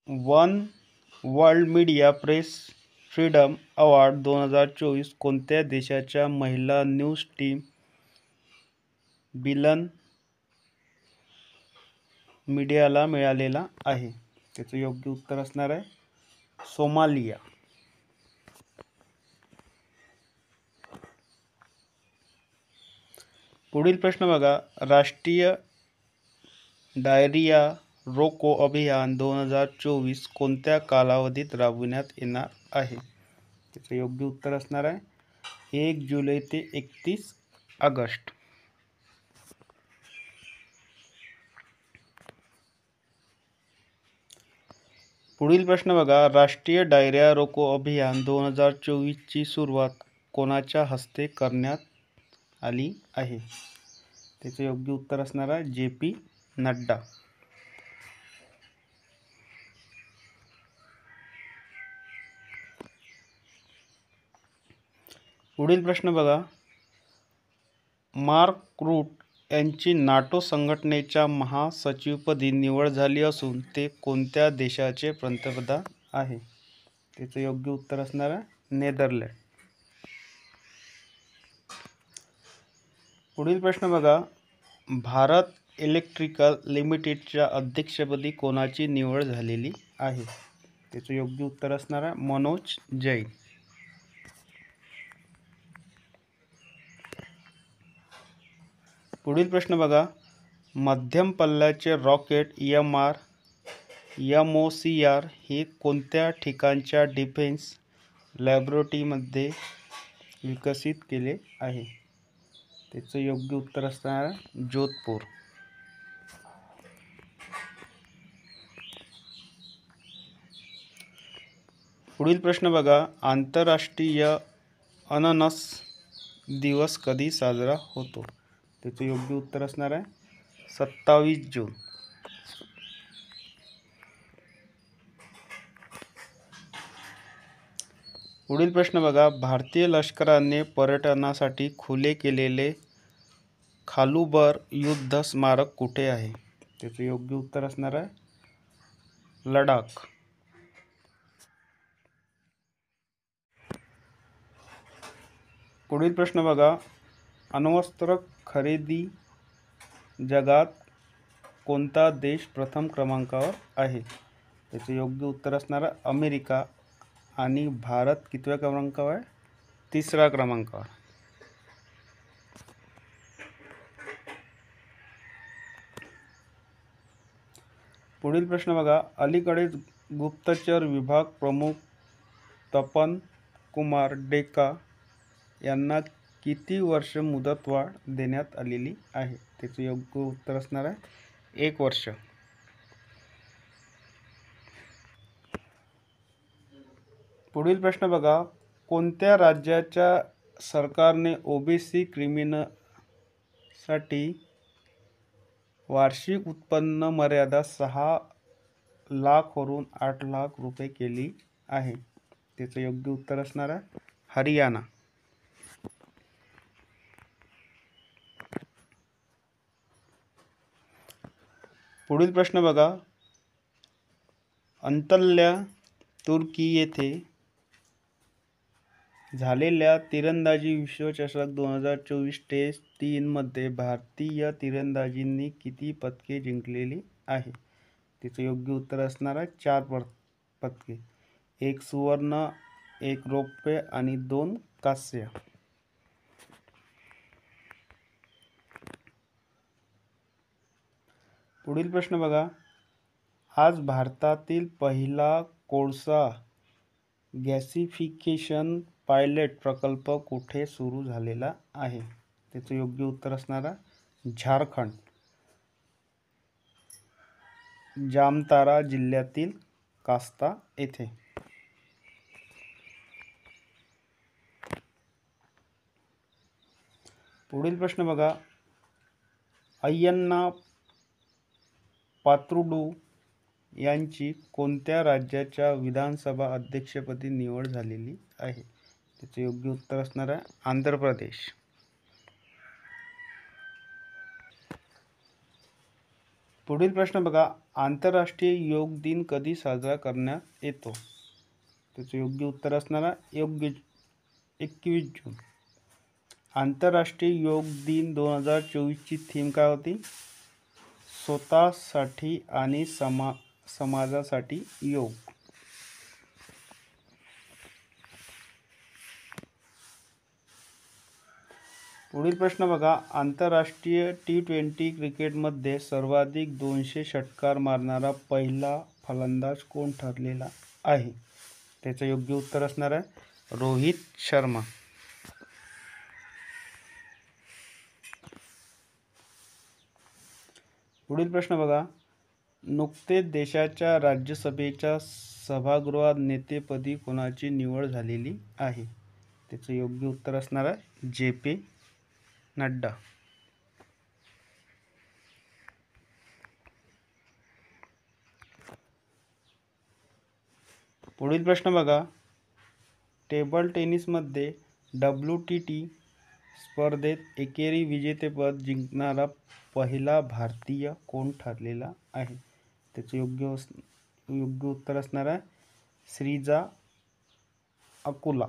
One world media press freedom award 2024 कोणत्या देशाच्या महिला न्यूज टीम बिलन मीडियाला मिळालेला आहे? त्याचं योग्य उत्तर असणार आहे सोमालिया. पुढील प्रश्न बघा. राष्ट्रीय डायरिया रोको अभियान 2024 कोणत्या कालावधीत राबविण्यात येणार आहे? त्याचं योग्य उत्तर असणार आहे 1 जुलै ते 31 ऑगस्ट. पुढील प्रश्न बघा. राष्ट्रीय डायरिया रोको अभियान 2024 ची सुरुवात कोणाच्या हस्ते करण्यात आली आहे? त्याचे योग्य उत्तर असणार आहे JP नड्डा. पुढील प्रश्न बघा. मार्क रूट यांची नाटो संघटनेच्या महासचिवपदी निवड झाली असून ते कोणत्या देशाचे पंतप्रधान आहे? त्याचे योग्य उत्तर असणार आहे नेदरलँड. पुढील प्रश्न बघा. भारत इलेक्ट्रिकल लिमिटेडच्या अध्यक्षपदी कोणाची निवड झालेली आहे? त्याचं योग्य उत्तर असणार आहे मनोज जैन. पुढील प्रश्न बघा. मध्यम पल्ल्याचे रॉकेट MOCR हे कोणत्या ठिकाणच्या डिफेन्स लॅबोरेटरीमध्ये विकसित केले आहे? त्याचं योग्य उत्तर असणार जोधपूर. पुढील प्रश्न बघा. आंतरराष्ट्रीय अननस दिवस कधी साजरा होतो? त्याचं योग्य उत्तर असणार आहे 27 जून. पुढील प्रश्न बघा. भारतीय लष्कराने पर्यटनासाठी खुले केलेले खालुबर युद्ध स्मारक कुठे आहे? त्याचं योग्य उत्तर असणार आहे लडाख. पुढील प्रश्न बघा. अण्वस्त्र खरेदी जगात कोणता देश प्रथम क्रमांकावर आहे? त्याचे योग्य उत्तर असणार आहे अमेरिका. आणि भारत कितव्या क्रमांकावर आहे? 3ऱ्या क्रमांकावर. पुढील प्रश्न बघा. अलीकडेच गुप्तचर विभाग प्रमुख तपन कुमार डेका यांना किती वर्ष मुदतवाढ देण्यात आलेली आहे? त्याचे योग्य उत्तर असणार आहे 1 वर्ष. पुढील प्रश्न बघा. कोणत्या राज्याच्या सरकारने OBC क्रिमिनलसाठी वार्षिक उत्पन्न मर्यादा 6 लाखवरून 8 लाख रुपये केली आहे? त्याचं योग्य उत्तर असणार आहे हरियाणा. पुढील प्रश्न बघा. अंतल्या तुर्की येथे झालेल्या तिरंदाजी विश्वचषक 2024 टेस्ट 3 मध्ये भारतीय तिरंदाजींनी किती पदके जिंकलेली आहे? त्याचं योग्य उत्तर असणार आहे 4 पदके. 1 सुवर्ण, 1 रौप्य आणि 2 कांस्य. पुढील प्रश्न बघा. आज भारतातील पहिला कोळसा गॅसिफिकेशन पायलट प्रकल्प कुठे सुरू झालेला आहे? त्याचं योग्य उत्तर असणार आहे झारखंड. जामतारा जिल्ह्यातील कास्ता येथे. पुढील प्रश्न बघा. अय्यन्ना पात्रुडू यांची कोणत्या राज्याच्या विधानसभा अध्यक्षपदी निवड झालेली आहे? त्याचे योग्य उत्तर असणार आहे आंध्र प्रदेश. पुढील प्रश्न बघा, आंतरराष्ट्रीय योग दिन कधी साजरा करण्यात येतो? त्याचं योग्य उत्तर असणार आहे 21 जून. आंतरराष्ट्रीय योग दिन 2024ची थीम काय होती? स्वतःसाठी आणि समाजासाठी योग. पुढील प्रश्न बघा, आंतरराष्ट्रीय T20 क्रिकेटमध्ये सर्वाधिक 200 षटकार मारणारा पहिला फलंदाज कोण ठरलेला आहे? त्याचं योग्य उत्तर असणार आहे रोहित शर्मा. पुढील प्रश्न बघा, नुकतेच देशाच्या राज्यसभेच्या सभागृहात नेतेपदी कोणाची निवड झालेली आहे? त्याचं योग्य उत्तर असणार आहे JP नड्डा. पुढील प्रश्न बघा, टेबल टेनिसमध्ये WTT स्पर्धेत एकेरी विजेतेपद जिंकणारा पहिला भारतीय कोण ठरलेला आहे? त्याचं योग्य उत्तर असणार आहे श्रीजा अकुला.